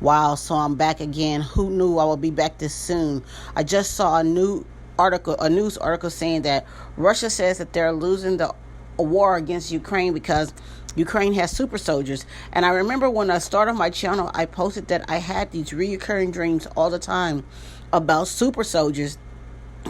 Wow, so I'm back again. Who knew I would be back this soon? I just saw a news article saying that Russia says that they're losing the war against Ukraine because Ukraine has super soldiers. And I remember when I started my channel, I posted that I had these recurring dreams all the time about super soldiers.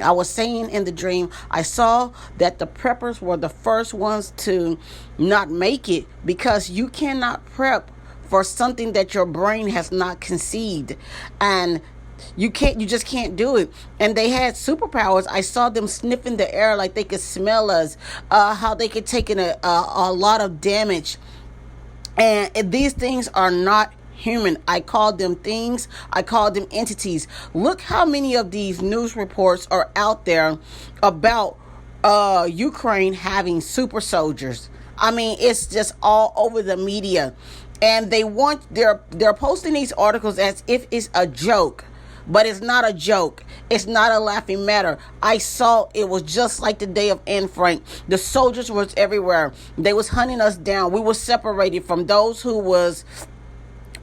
I was saying in the dream, I saw that the preppers were the first ones to not make it because you cannot prep for something that your brain has not conceived. And you just can't do it. And they had superpowers. I saw them sniffing the air like they could smell us, how they could take in a lot of damage. And these things are not human. I call them things. I call them entities. Look how many of these news reports are out there about Ukraine having super soldiers. I mean, it's just all over the media. And they're posting these articles as if it's a joke. But it's not a joke. It's not a laughing matter. I saw it was just like the day of Anne Frank. The soldiers was everywhere. They was hunting us down. We were separated from those who was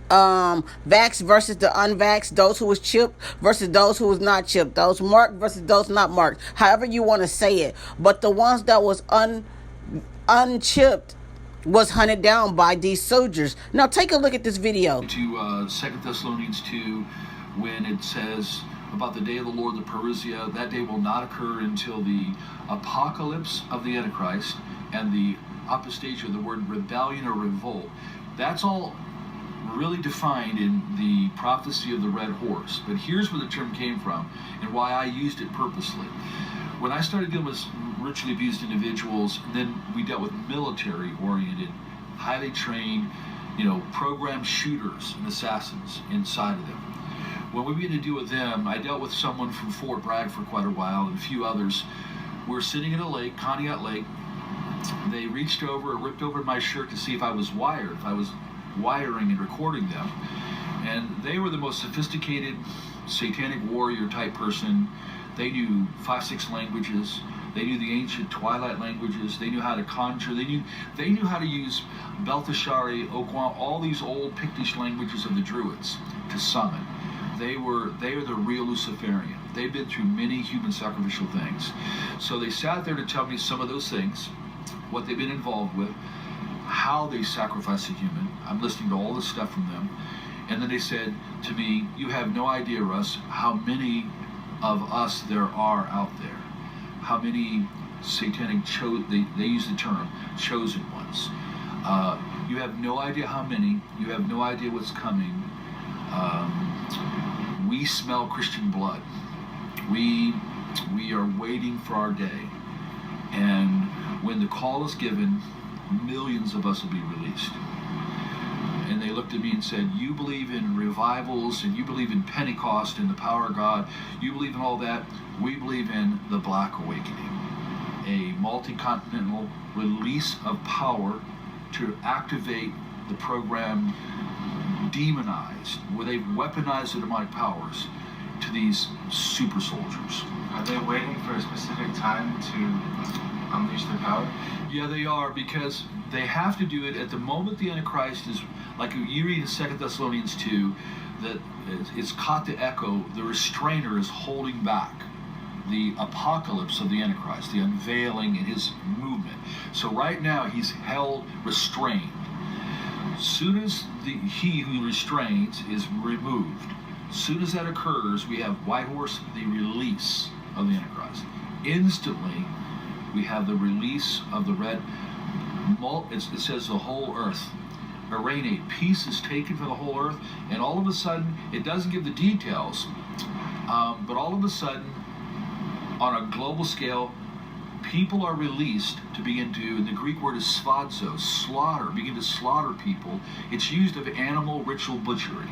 vaxxed versus the unvaxxed, those who was chipped versus those who was not chipped, those marked versus those not marked, however you want to say it. But the ones that was unchipped was hunted down by these soldiers. Now take a look at this video. To 2 Thessalonians 2, when it says about the day of the Lord, the parousia, that day will not occur until the apocalypse of the Antichrist and the apostasia, the word rebellion or revolt. That's all really defined in the prophecy of the red horse. But here's where the term came from and why I used it purposely. When I started dealing with ritually abused individuals, and then we dealt with military-oriented, highly trained, programmed shooters and assassins inside of them. When we began to deal with them, I dealt with someone from Fort Bragg for quite a while and a few others. We're sitting in a lake, Conneaut Lake. They reached over, ripped over my shirt to see if I was wired, if I was wiring and recording them. And they were the most sophisticated satanic warrior type person. They knew 5-6 languages. They knew the ancient twilight languages. They knew how to conjure. They knew how to use Belteshazzar, Okwam, all these old Pictish languages of the Druids to summon. They are the real Luciferian. They've been through many human sacrificial things. So they sat there to tell me some of those things, what they've been involved with, how they sacrifice a human. I'm listening to all this stuff from them. And then they said to me, you have no idea, Russ, how many of us there are out there. How many satanic, they use the term, chosen ones. You have no idea how many. You have no idea what's coming. We smell Christian blood. We are waiting for our day. And when the call is given, millions of us will be released. And they looked at me and said, you believe in revivals and you believe in Pentecost and the power of God. You believe in all that. We believe in the Black Awakening, a multi-continental release of power to activate the program demonized, where they've weaponized the demonic powers to these super soldiers. Are they waiting for a specific time to unleash their power? Yeah, they are, because they have to do it at the moment the Antichrist is, like you read in 2 Thessalonians 2, that it's caught the echo, the restrainer is holding back the apocalypse of the Antichrist, the unveiling in his movement. So right now he's held restrained. Soon as he who restrains is removed, soon as that occurs, we have White Horse, the release of the Antichrist. Instantly, we have the release of the red. It says the whole earth. Arenate, peace is taken from the whole earth, and all of a sudden, it doesn't give the details, but all of a sudden, on a global scale, people are released to begin to, and the Greek word is sphadzo, slaughter, begin to slaughter people. It's used of animal ritual butchery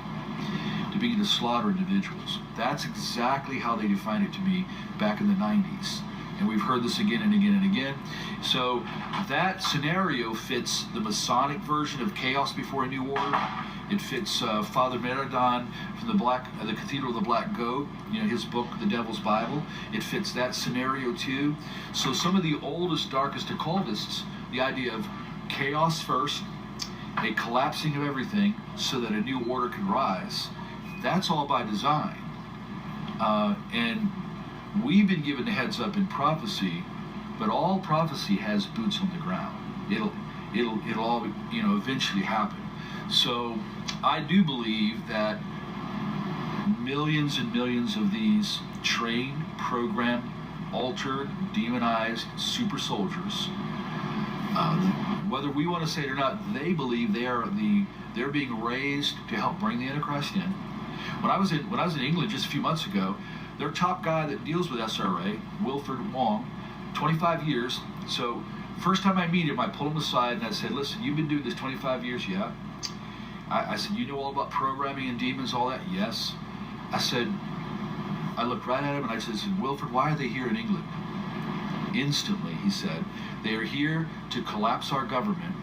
to begin to slaughter individuals. That's exactly how they defined it to me back in the 90s. And we've heard this again and again and again. So that scenario fits the Masonic version of Chaos Before a New Order. It fits Father Meridon from the Cathedral of the Black Goat, his book, The Devil's Bible. It fits that scenario too. So some of the oldest, darkest occultists, the idea of chaos first, a collapsing of everything so that a new order can rise. That's all by design. And we've been given the heads up in prophecy, but all prophecy has boots on the ground. It'll all, eventually happen. So I do believe that millions and millions of these trained, programmed, altered, demonized super soldiers, whether we want to say it or not, they believe they're being raised to help bring the Antichrist in. When I was in England just a few months ago, their top guy that deals with SRA, Wilfred Wong, 25 years. So first time I meet him, I pull him aside and I said, "Listen, you've been doing this 25 years, yeah?" I said, "You know all about programming and demons, all that?" "Yes." I said, I looked right at him and I said, "Wilfred, why are they here in England?" Instantly, he said, "They are here to collapse our government.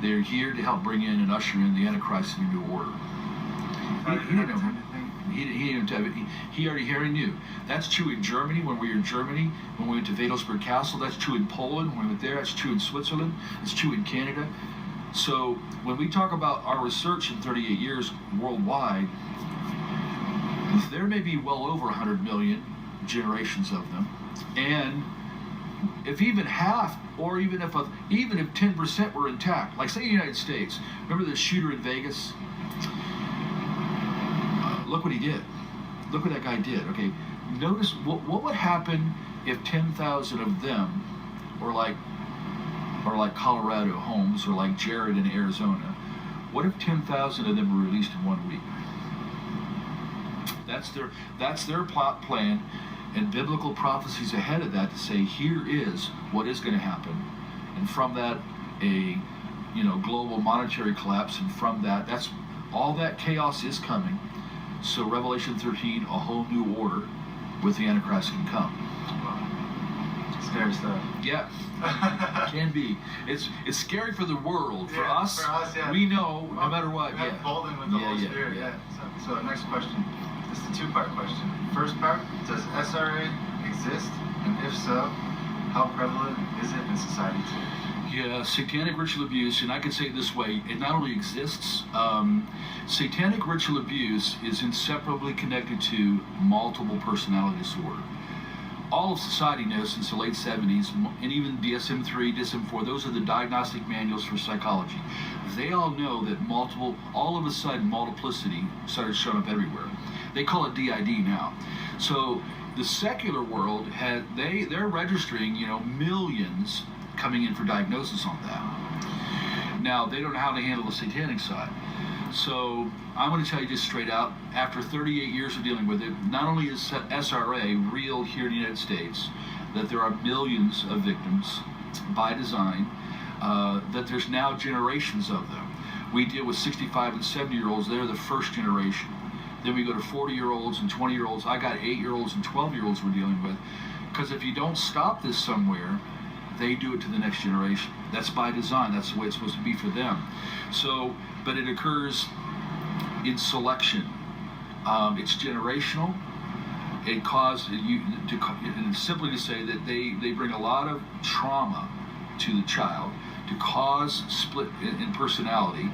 They are here to help bring in and usher in the Antichrist and a new order." He didn't know. He already knew. That's true in Germany when we were in Germany, when we went to Wedelsberg Castle. That's true in Poland when we went there. That's true in Switzerland. It's true in Canada. So when we talk about our research in 38 years worldwide, there may be well over 100 million generations of them. And if even half, or even if 10% were intact, like say the United States, remember the shooter in Vegas? Look what he did. Look what that guy did. Okay, notice what would happen if 10,000 of them, or like Colorado Holmes, or like Jared in Arizona. What if 10,000 of them were released in 1 week? That's their plot plan, and biblical prophecies ahead of that to say here is what is going to happen, and from that a global monetary collapse, and from that's all that chaos is coming. So Revelation 13, a whole new order with the Antichrist can come. Scary stuff. Yeah, can be. It's scary for the world. For us, yeah. We know no matter what. Yeah, emboldened with the Holy Spirit. Yeah. So next question. This is a two-part question. First part: does SRA exist, and if so, how prevalent is it in society today? Yeah, satanic ritual abuse, and I can say it this way: it not only exists. Satanic ritual abuse is inseparably connected to multiple personality disorder. All of society knows since the late 70s, and even DSM-3, DSM-4, those are the diagnostic manuals for psychology. They all know that all of a sudden, multiplicity started showing up everywhere. They call it DID now. So the secular world they're registering, millions coming in for diagnosis on that. Now, they don't know how to handle the satanic side. So I'm going to tell you just straight out, after 38 years of dealing with it, not only is SRA real here in the United States, that there are millions of victims by design, that there's now generations of them. We deal with 65 and 70-year-olds. They're the first generation. Then we go to 40-year-olds and 20-year-olds. I got 8-year-olds and 12-year-olds we're dealing with. Because if you don't stop this somewhere, they do it to the next generation. That's by design. That's the way it's supposed to be for them. So, but it occurs in selection. It's generational. It causes and simply to say that they bring a lot of trauma to the child to cause split in personality.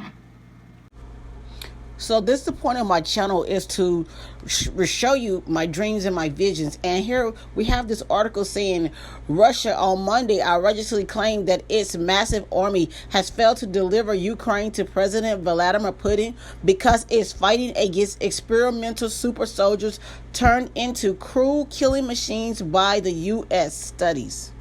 So this is the point of my channel, is to show you my dreams and my visions. And here we have this article saying Russia on Monday outrageously claimed that its massive army has failed to deliver Ukraine to President Vladimir Putin because it's fighting against experimental super soldiers turned into cruel killing machines by the U.S. studies.